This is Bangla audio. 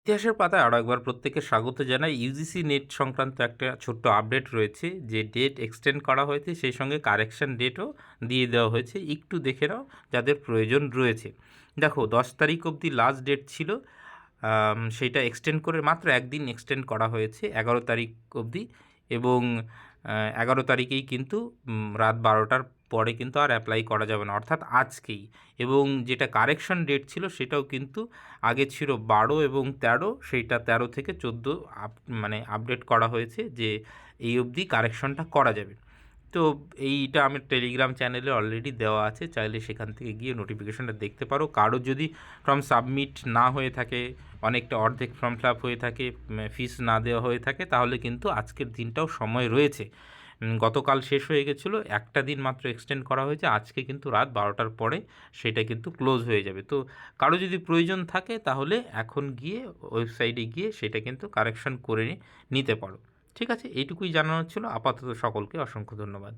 ইতিহাসের পাতায় আরও একবার প্রত্যেককে স্বাগত জানাই। ইউজিসি নেট সংক্রান্ত একটা ছোট্ট আপডেট রয়েছে, যে ডেট এক্সটেন্ড করা হয়েছে সেই সঙ্গে কারেকশন ডেটও দিয়ে দেওয়া হয়েছে। একটু দেখে নাও যাদের প্রয়োজন রয়েছে। দেখো, 10 তারিখ অবধি লাস্ট ডেট ছিল, সেইটা এক্সটেন্ড করে মাত্র একদিন এক্সটেন্ড করা হয়েছে 11 তারিখ অবধি। এবং 11 তারিখেই কিন্তু রাত 12টার পরে কিন্তু আর অ্যাপ্লাই করা যাবে না, অর্থাৎ আজকেই। এবং যেটা কারেকশন ডেট ছিল সেটাও কিন্তু আগে ছিল 12 এবং 13, সেইটা 13 থেকে 14 মানে আপডেট করা হয়েছে, যে এই অবধি কারেকশনটা করা যাবে। তো এইটা আমার টেলিগ্রাম চ্যানেলে অলরেডি দেওয়া আছে, চাইলে সেখান থেকে গিয়ে নোটিফিকেশনটা দেখতে পারো। কারো যদি ফর্ম সাবমিট না হয়ে থাকে, অনেকটা অর্ধেক ফর্ম ফিল আপ হয়ে থাকে, ফিস না দেওয়া হয়ে থাকে, তাহলে কিন্তু আজকের দিনটাও সময় রয়েছে। গতকাল শেষ হয়ে গেছিলো, একটা দিন মাত্র এক্সটেন্ড করা হয়েছে, আজকে কিন্তু রাত 12টার পরে সেটা কিন্তু ক্লোজ হয়ে যাবে। তো কারো যদি প্রয়োজন থাকে তাহলে এখন গিয়ে ওয়েবসাইটে গিয়ে সেটা কিন্তু কারেকশন করে নিতে পারো। ঠিক আছে, এইটুকুই জানানোর ছিল। আপাতত সকলকে অসংখ্য ধন্যবাদ।